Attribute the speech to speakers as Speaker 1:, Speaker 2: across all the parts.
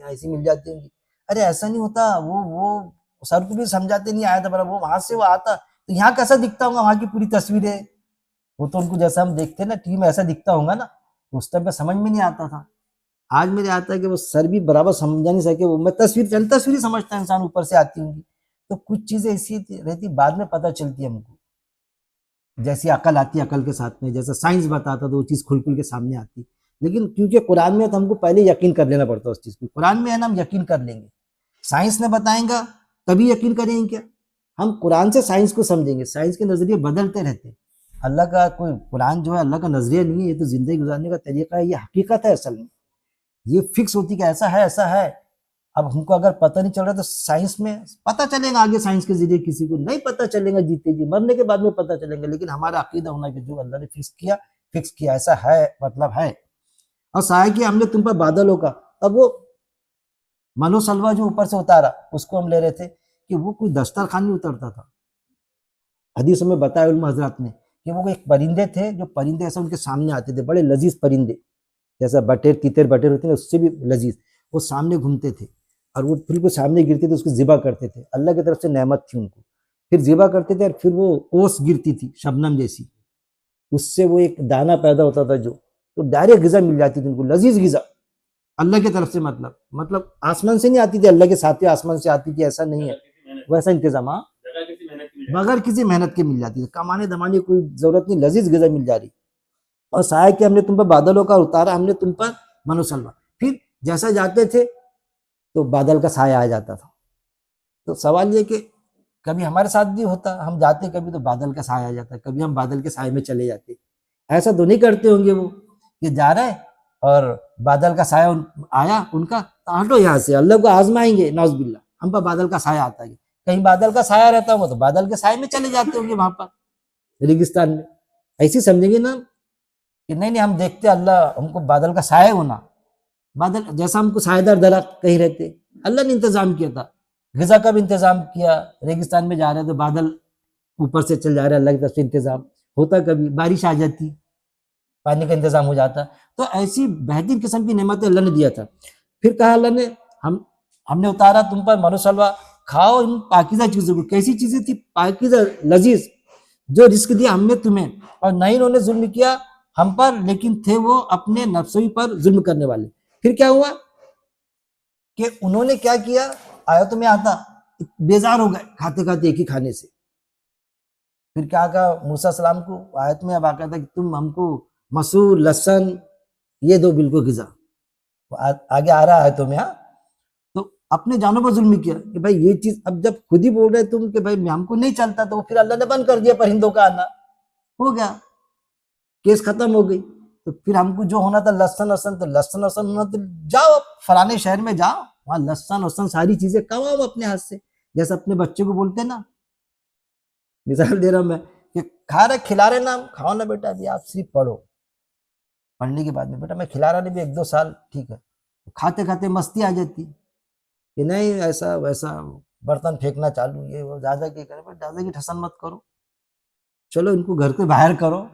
Speaker 1: ہیں ایسی مل جاتی ہوں گی. ارے ایسا نہیں ہوتا, وہ سر کو بھی سمجھاتے نہیں آیا تھا برابر, وہ وہاں سے وہ آتا تو یہاں کیسا دکھتا ہوگا, وہاں کی پوری تصویریں, وہ تو ان کو جیسا ہم دیکھتے ہیں نا ٹی وی میں ایسا دکھتا ہوگا نا, اس ٹائم پہ سمجھ میں نہیں آتا تھا. آج میرے آتا ہے کہ وہ سر بھی برابر سمجھا نہیں سکے, وہ میں تصویر سمجھتا ہے انسان اوپر سے آتی ہوں گی. تو کچھ چیزیں ایسی رہتی بعد میں پتہ چلتی ہے ہم کو, جیسی عقل آتی ہے عقل کے ساتھ میں, جیسا سائنس بتاتا تو وہ چیز کھل کے سامنے آتی. لیکن کیونکہ قرآن میں تو ہم کو پہلے یقین کر لینا پڑتا ہے اس چیز کو, قرآن میں ہے نا ہم یقین کر لیں گے, سائنس نے بتائیں گا تبھی یقین کریں گے. کیا ہم قرآن سے سائنس کو سمجھیں گے, سائنس کے نظریے بدلتے رہتے ہیں. اللہ کا کوئی قرآن جو ہے اللہ کا نظریہ نہیں ہے, یہ تو زندگی گزارنے کا طریقہ ہے, یہ حقیقت ہے اصل میں, یہ فکس ہوتی کہ ایسا ہے ایسا ہے. اب ہم کو اگر پتہ نہیں چل رہا تو سائنس میں پتہ چلے گا, آگے سائنس کے ذریعے کسی کو نہیں پتہ چلے گا, جیتے جی مرنے کے بعد میں پتہ چلیں گے. لیکن ہمارا عقیدہ ہونا کہ جو اللہ نے فکس کیا ایسا ہے مطلب ہے. اور سایہ کیا ہم نے تم پر بادلوں کا, اب وہ منو سلوا جو اوپر سے اتارا اس کو ہم لے رہے تھے کہ وہ کوئی دسترخوان نہیں اترتا تھا. حدیثوں میں بتایا علماء حضرات نے کہ وہ ایک پرندے تھے, جو پرندے ایسا ان کے سامنے آتے تھے, بڑے لذیذ پرندے, جیسا تیتر بٹیر ہوتے ہیں اس سے بھی لذیذ, وہ سامنے گھومتے تھے اور وہ پھر کو سامنے گرتے تھے, اس کو ذبح کرتے تھے, اللہ کی طرف سے نعمت تھی ان کو, پھر ذبح کرتے تھے اور پھر وہ اوس گرتی تھی شبنم جیسی, اس سے وہ ایک دانہ پیدا ہوتا تھا جو, تو ڈائریکٹ غذا مل جاتی تھی ان کو, لذیذ غذا اللہ کی طرف سے, مطلب آسمان سے نہیں آتی تھی, اللہ کے ساتھ آسمان سے آتی تھی ایسا نہیں ہے, ویسا انتظام بغیر کسی محنت کے مل جاتی تھی, کمانے دمانے کی کوئی ضرورت نہیں, لذیذ غذا مل جا رہی. اور سایہ کہ ہم نے تم پر بادلوں کا اتارا, ہم نے تم پر منو سلوا, پھر جیسا جاتے تھے تو بادل کا سایہ آ جاتا تھا. تو سوال یہ کہ کبھی ہمارے ساتھ بھی ہوتا, ہم جاتے کبھی تو بادل کا سایہ آ جاتا, کبھی ہم بادل کے سائے میں چلے جاتے. ایسا تو نہیں کرتے ہوں گے وہ کہ جا رہے اور بادل کا سایہ آیا ان کا, ہٹو یہاں سے, اللہ کو آزمائیں گے نعوذ باللہ, ہم پر بادل کا سایہ آتا ہے, کہیں بادل کا سایہ رہتا ہوگا تو بادل کے سائے میں چلے جاتے ہوں گے وہاں پر ریگستان میں. ایسی سمجھیں گے نا کہ نہیں ہم دیکھتے اللہ ہم کو بادل کا سایہ ہونا, بادل جیسا ہم کو سایہ دار درخت کہیں رہتے, اللہ نے انتظام کیا تھا, غذا کا بھی انتظام کیا. ریگستان میں جا رہے تو بادل اوپر سے چل جا رہے, اللہ کی طرف سے انتظام ہوتا, کبھی بارش آ جاتی, پانی کا انتظام ہو جاتا. تو ایسی بہترین قسم کی نعمتیں اللہ نے دیا تھا. پھر کہا اللہ نے ہم نے اتارا تم پر منو سلوا, کھاؤ ان پاکیزہ چیزوں کو. کیسی چیزیں تھی پاکیزہ لذیذ, جو رزق دیا ہم نے تمہیں, اور نہ انہوں نے ظلم کیا ہم پر, لیکن تھے وہ اپنے نفسوں پر ظلم کرنے والے. پھر کیا ہوا کہ انہوں نے کیا کیا, آیتوں میں آتا بیزار ہو گئے کھاتے کھاتے ایک ہی کھانے سے. پھر کیا کہا موسیٰ السلام کو, آیت میں واقع تھا کہ تم ہم کو مسور لہسن یہ دو بالکل غذا, آگے آ رہا ہے تو میں, تو اپنے جانوں پر ظلم کیا کہ بھائی یہ چیز, اب جب خود ہی بول رہے تم کہ بھائی ہم کو نہیں چلتا, تو پھر اللہ نے بند کر دیا پرندوں کا آنا, ہو گیا کیس ختم ہو گئی. تو پھر ہم کو جو ہونا تھا لہسن, تو لہسن ہونا تو جاؤ فلانے شہر میں جاؤ, وہاں لہسن ساری چیزیں کماؤ اپنے ہاتھ سے. جیسا اپنے بچے کو بولتے نا, مثال دے رہا ہوں میں کہ کھا رہے کھلا رہے نا, کھاؤ نا بیٹا, ابھی آپ صرف پڑھو, پڑھنے کے بعد میں بیٹا میں کھلا رہا نہیں بھی 1-2 سال ٹھیک ہے, کھاتے کھاتے مستی آ جاتی کہ نہیں ایسا ویسا, برتن پھینکنا چالو, یہ وہ, دادا کی کرے, دادا کی ٹھسن مت کرو, چلو ان کو گھر کے باہر کرو,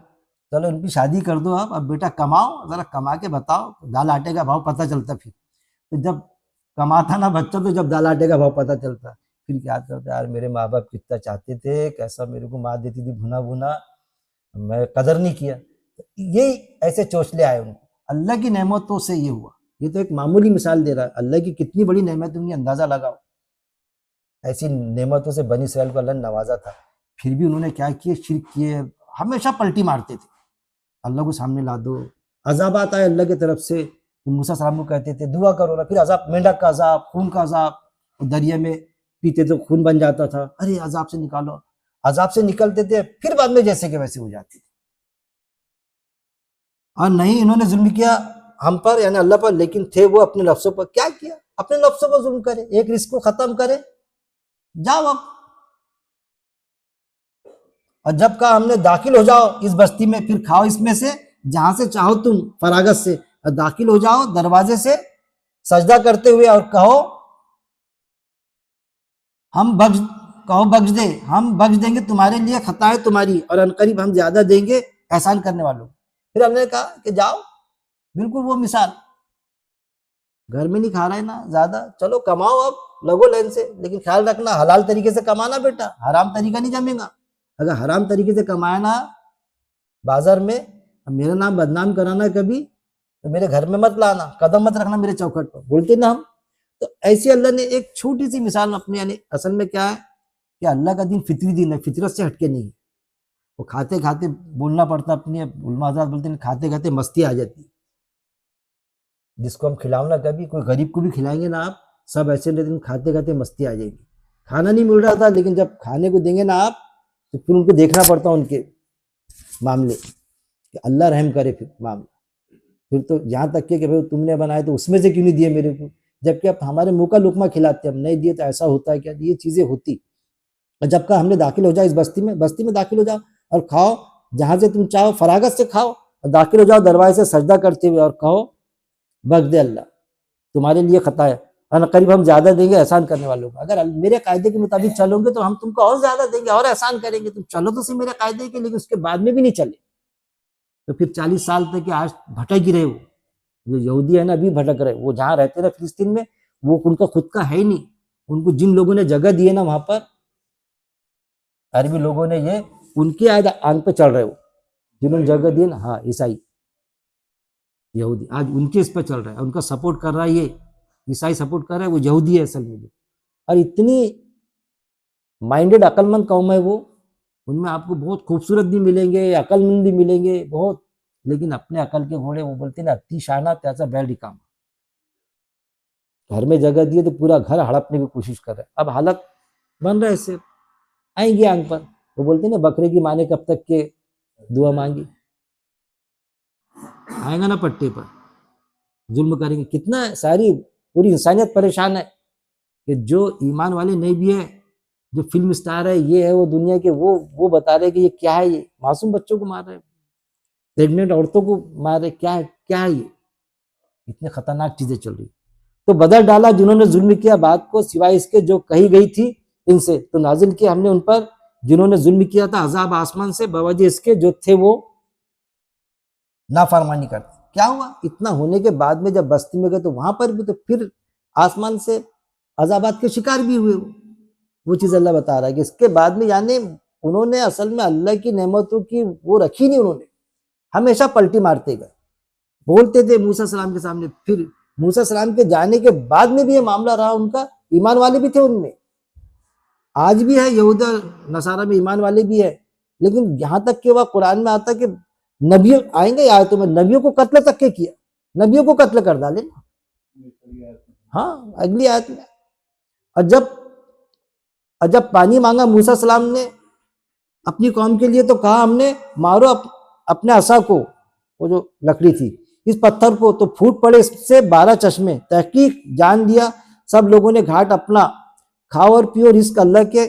Speaker 1: چلو ان کی شادی کر دو, اب بیٹا کماؤ, ذرا کما کے بتاؤ, دال آٹے کا بھاؤ پتہ چلتا. پھر تو جب کماتا نا بچہ تو جب دال آٹے کا بھاؤ پتہ چلتا, پھر یاد کرتا یار میرے ماں باپ کتنا چاہتے تھے, کیسا میرے کو ماں دیتی تھی بھنا, میں قدر نہیں کیا. یہ ایسے چوچلے آئے ان کو, اللہ کی نعمتوں سے یہ ہوا. یہ تو ایک معمولی مثال دے رہا ہے, اللہ کی کتنی بڑی نعمت ہوں گی اندازہ لگاؤ. ایسی نعمتوں سے بنی اسرائیل کو اللہ نے نوازا تھا, پھر بھی انہوں نے کیا کیے, شرک کیے, ہمیشہ پلٹی مارتے تھے. اللہ کو سامنے لا دو, عذابات آئے اللہ کی طرف سے, موسیٰ السلام کو کہتے تھے دعا کرو نا, پھر عذاب, مینڈک کا عذاب, خون کا عذاب, دریا میں پیتے تو خون بن جاتا تھا, ارے عذاب سے نکالو, عذاب سے نکلتے تھے, پھر بعد میں جیسے کہ ویسے ہو جاتی تھی. اور نہیں انہوں نے ظلم کیا ہم پر یعنی اللہ پر, لیکن تھے وہ اپنے نفسوں پر. کیا کیا, اپنے نفسوں پر ظلم کرے, ایک رزق کو ختم کرے, جاؤ اب. اور جب کہا ہم نے داخل ہو جاؤ اس بستی میں, پھر کھاؤ اس میں سے جہاں سے چاہو تم فراغت سے, اور داخل ہو جاؤ دروازے سے سجدہ کرتے ہوئے, اور کہو ہم بخش دے, ہم بخش دیں گے تمہارے لیے خطائیں تمہاری, اور عنقریب ہم زیادہ دیں گے احسان کرنے والوں. پھر ہم نے کہا کہ جاؤ, بالکل وہ مثال گھر میں نہیں کھا رہا ہے نا زیادہ، چلو کماؤ اب لگو لائن سے، لیکن خیال رکھنا حلال طریقے سے کمانا بیٹا، حرام طریقہ نہیں جمے گا. اگر حرام طریقے سے کمایا نا بازار میں، میرا نام بدنام کرانا کبھی تو میرے گھر میں مت لانا، قدم مت رکھنا میرے چوکھٹ پر، بولتے نا ہم. تو ایسے اللہ نے ایک چھوٹی سی مثال اپنے، یعنی اصل میں کیا ہے کہ اللہ کا دین فطری دین ہے، فطرت سے ہٹ کے نہیں ہے. وہ کھاتے کھاتے بولنا پڑتا اپنی، علماء حضرات بولتے ہیں کھاتے کھاتے مستی آ جاتی ہے. جس کو ہم کھلاؤ نا، کبھی کوئی غریب کو بھی کھلائیں گے نا آپ، سب ایسے لیکن کھاتے کھاتے مستی آ جائے گی. کھانا نہیں مل رہا تھا، لیکن جب کھانے کو دیں گے نا آپ تو پھر ان کو دیکھنا پڑتا ان کے معاملے کہ اللہ رحم کرے. پھر معاملہ پھر تو یہاں تک کہ بھائی تم نے بنائے تو اس میں سے کیوں نہیں دیے میرے کو، جبکہ اب ہمارے منہ کا لقمہ کھلاتے، ہم نہیں دیے تو ایسا ہوتا ہے کیا؟ یہ چیزیں ہوتی. اور جب کہ ہم نے داخل ہو جاؤ اس بستی میں داخل ہو جاؤ اور کھاؤ جہاں سے تم چاہو، فراغت سے کھاؤ، اور داخل ہو جاؤ دروازے سے سجدہ کرتے ہوئے اور کہو بخش دے اللہ، تمہارے لیے خطا ہے. اور قریب ہم زیادہ دیں گے احسان کرنے والوں کو. اگر میرے قاعدے کے مطابق چلو گے تو ہم تم کو اور زیادہ دیں گے اور احسان کریں گے. تم چلو تو صحیح میرے قاعدے کے، لیکن اس کے بعد میں بھی نہیں چلے تو پھر 40 سال تک کہ آج بھٹک ہی رہے. وہ جو یہودی ہے نا ابھی بھٹک رہے، وہ جہاں رہتے رہے فلسطین میں، وہ ان کا خود کا ہے ہی نہیں. ان کو جن لوگوں نے جگہ دی ہے نا وہاں پر، عربی لوگوں نے، یہ ان کی آنکھ پہ چل رہے. وہ جنہوں نے جگہ دی نا، ہاں عیسائی یہودی آج ان کے اس پہ چل رہا ہے، ان کا سپورٹ کر رہا ہے. یہ عیسائی سپورٹ کر رہا ہے، وہ یہودی ہے اصل میں. اور اتنی مائنڈڈ عقل مند قوم ہے وہ، ان میں آپ کو بہت خوبصورت بھی ملیں گے، عقل مند بھی ملیں گے بہت، لیکن اپنے عقل کے گھوڑے، وہ بولتے نا اتی شانہ تیسا بیل کام. گھر میں جگہ دیے تو پورا گھر ہڑپنے کی کوشش کر رہے. اب حالت بن رہا ہے، اس سے آئیں گے آنکھ پر. وہ بولتے نا بکرے کی ماں نے کب تک کے دعا مانگی، آئے گا نا پٹے پر، ظلم کریں گے. کتنا ساری پوری انسانیت پریشان ہے کہ جو ایمان والے نہیں بھی ہے، جو فلم اسٹار ہے، یہ ہے وہ دنیا کے، وہ بتا رہے کہ یہ کیا ہے، یہ معصوم بچوں کو مار رہے، پریگننٹ عورتوں کو مار رہے، کیا ہے یہ؟ اتنے خطرناک چیزیں چل رہی. تو بدل ڈالا جنہوں نے ظلم کیا بات کو، سوائے اس کے جو کہی گئی تھی ان سے، تو نازل کیا ہم نے ان پر جنہوں نے ظلم کیا تھا عذاب آسمان سے، بوجہ اس کے جو تھے وہ نافرمانی کرتے. کیا ہوا؟ اتنا ہونے کے بعد میں جب بستی میں گئے تو وہاں پر بھی تو پھر آسمان سے عذابات کے شکار بھی ہوئے. وہ چیز اللہ بتا رہا ہے کہ اس کے بعد میں، یعنی انہوں نے اصل میں اللہ کی نعمتوں کی وہ رکھی نہیں، انہوں نے ہمیشہ پلٹی مارتے گئے. بولتے تھے موسیٰ السلام کے سامنے، پھر موسیٰ السلام کے جانے کے بعد میں بھی یہ معاملہ رہا ان کا. ایمان والے بھی تھے ان میں، آج بھی ہے یہودا نصارہ میں ایمان والے بھی ہے، لیکن یہاں تک کہ وہ قرآن میں آتا کہ نبی آئیں گے آیتوں میں، نبیوں کو قتل تک کے کیا، نبیوں کو قتل کر ڈالے. ہاں اگلی آیت میں. اور جب پانی مانگا موسیٰ السلام نے اپنی قوم کے لیے تو کہا ہم نے مارو اپنے عصا کو، وہ جو لکڑی تھی، اس پتھر کو، تو پھوٹ پڑے اس سے 12 چشمے. تحقیق جان دیا سب لوگوں نے گھاٹ اپنا، کھاؤ اور پیو رزق اللہ کے،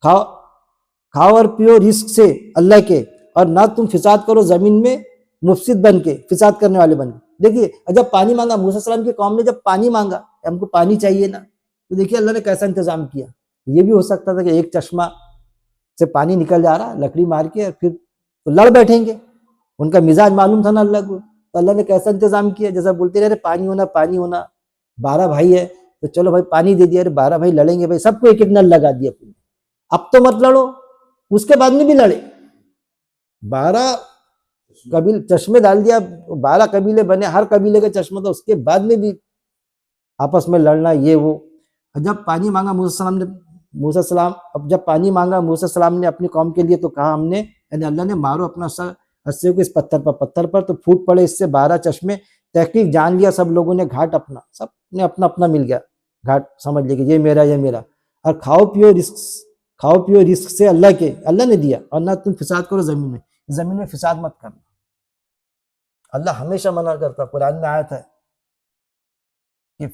Speaker 1: کھاؤ اور پیو رزق سے اللہ کے، اور نہ تم فساد کرو زمین میں مفسد بن کے، فساد کرنے والے بن کے. دیکھیے جب پانی مانگا موسیٰ السلام کی قوم نے، جب پانی مانگا ہم کو پانی چاہیے نا، تو دیکھیے اللہ نے کیسا انتظام کیا. یہ بھی ہو سکتا تھا کہ ایک چشمہ سے پانی نکل جا رہا لکڑی مار کے، اور پھر تو لڑ بیٹھیں گے. ان کا مزاج معلوم تھا نا اللہ کو، تو اللہ نے کیسا انتظام کیا، جیسا بولتے رہے پانی ہونا پانی ہونا. 12 بھائی ہے تو چلو بھائی پانی دے دیا، 12 بھائی لڑیں گے بھائی، سب کو ایک ایک نل لگا دیا. اب تو مت لڑو، اس کے بعد میں بھی لڑے. 12 قبیل چشمے ڈال دیا، 12 قبیلے بنے، ہر قبیلے کا چشمہ تھا، اس کے بعد میں بھی آپس میں لڑنا یہ وہ. جب پانی مانگا موسیٰ السلام نے اپنی قوم کے لیے تو کہا ہم نے، یعنی اللہ نے مارو اپنا عصے کو اس پتھر پر تو پھوٹ پڑے اس سے 12 چشمے. تحقیق جان لیا سب لوگوں نے گھاٹ اپنا، سب نے اپنا اپنا مل گیا گھاٹ، سمجھ لیا کہ یہ میرا یہ میرا. اور کھاؤ پیو رزق سے اللہ کے، اللہ نے دیا، اور نہ تم فساد کرو زمین میں فساد مت کرنا. اللہ ہمیشہ منع کرتا، قرآن میں آیت ہے کہ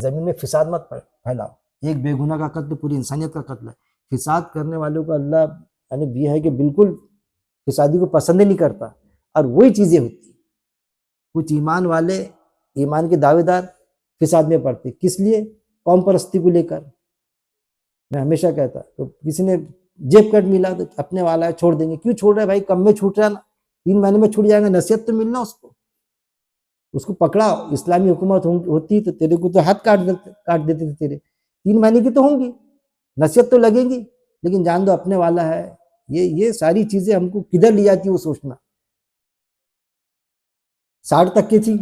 Speaker 1: زمین میں فساد مت پھیلاؤ. ایک بے گناہ کا قتل پوری انسانیت کا قتل ہے. فساد کرنے والوں کو اللہ یعنی یہ ہے کہ بالکل فسادی کو پسند نہیں کرتا. اور وہی چیزیں ہوتی، کچھ ایمان والے، ایمان کے دعوے دار فساد میں پڑتے. کس لیے؟ قوم پرستی کو لے کر. میں ہمیشہ کہتا، تو کسی نے جیب کٹ ملا تو اپنے والا ہے چھوڑ دیں گے. کیوں چھوڑ رہے بھائی؟ کم میں چھوٹ رہا نا، 3 مہینے میں چھوٹ جائے گا، نصیحت تو ملنا اس کو. اس کو پکڑا, اسلامی حکومت ہوتی تو تیرے کو تو ہاتھ کاٹ دیتے تھے تیرے. 3 مہینے کی تو ہوں گی, نصیحت تو لگیں گی, لیکن جان دو اپنے والا ہے. یہ ساری چیزیں ہم کو کدھر لے جاتی وہ سوچنا. 60 تک کی تھی.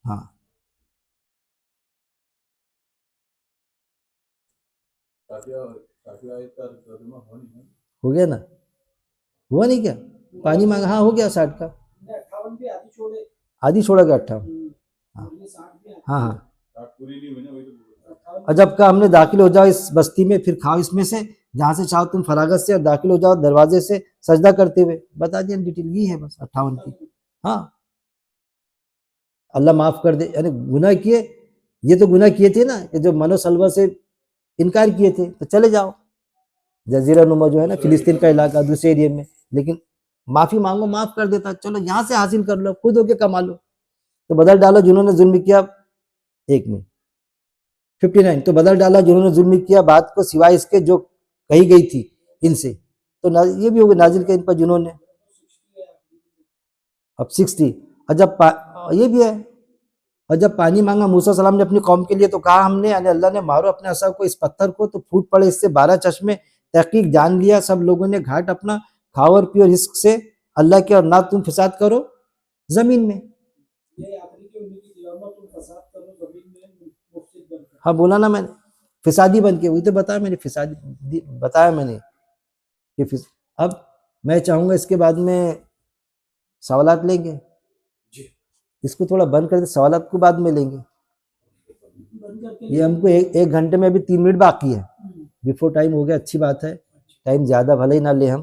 Speaker 1: ہاں ہو گیا نا, ہوا نہیں کیا, پانی مانگا, ہاں ہو گیا 60 کا, آدھی چھوڑا گیا 58. ہاں ہاں جب کا ہم نے داخل ہو جاؤ اس بستی میں, پھر کھاؤ اس میں سے جہاں سے چاہو تم فراغت سے, اور داخل ہو جاؤ دروازے سے سجدہ کرتے ہوئے. بتا دیا ڈیٹیل یہ ہے بس 58 کی. ہاں اللہ معاف کر دے. یعنی گناہ کیے, یہ تو گناہ کیے تھے نا کہ جو منو سلوا سے انکار کیے تھے, تو چلے جاؤ جزیرہ نما جو ہے نا فلسطین کا علاقہ دوسرے ایریا میں, لیکن معافی مانگو معاف کر دیتا. چلو یہاں سے حاصل کر لو, خود ہو کے کما لو. تو بدل ڈالو جنہوں نے ظلم کیا, 59 تو بدل ڈالا جنہوں نے ظلم کیا بات کو سوائے اس کے جو کہی گئی تھی ان سے, تو یہ بھی ہوگا نازل کیا ان پر جنہوں نے. اب 60 اور جب یہ بھی ہے, اور جب پانی مانگا موسیٰ علیہ السلام نے اپنی قوم کے لیے, تو کہا ہم نے یعنی اللہ نے مارو اپنے عصا کو اس پتھر کو, تو پھوٹ پڑے اس سے 12 چشمے. تحقیق جان لیا سب لوگوں نے گھاٹ اپنا, کھاؤ اور پیو رزق سے اللہ کے, اور نہ تم فساد کرو زمین میں. ہاں بولا نا میں نے, فسادی بن کے, وہی تو بتایا میں نے, فسادی بتایا میں نے کہ اب میں چاہوں گا اس کے بعد میں سوالات لیں گے, اس کو تھوڑا بند کر دیں, سوالات کو بعد میں لیں گے. یہ ہم کو 1 گھنٹے میں ابھی 3 منٹ باقی ہے, بیفور ٹائم ہو گیا, اچھی بات ہے, ٹائم زیادہ بھلے ہی نہ لے ہم.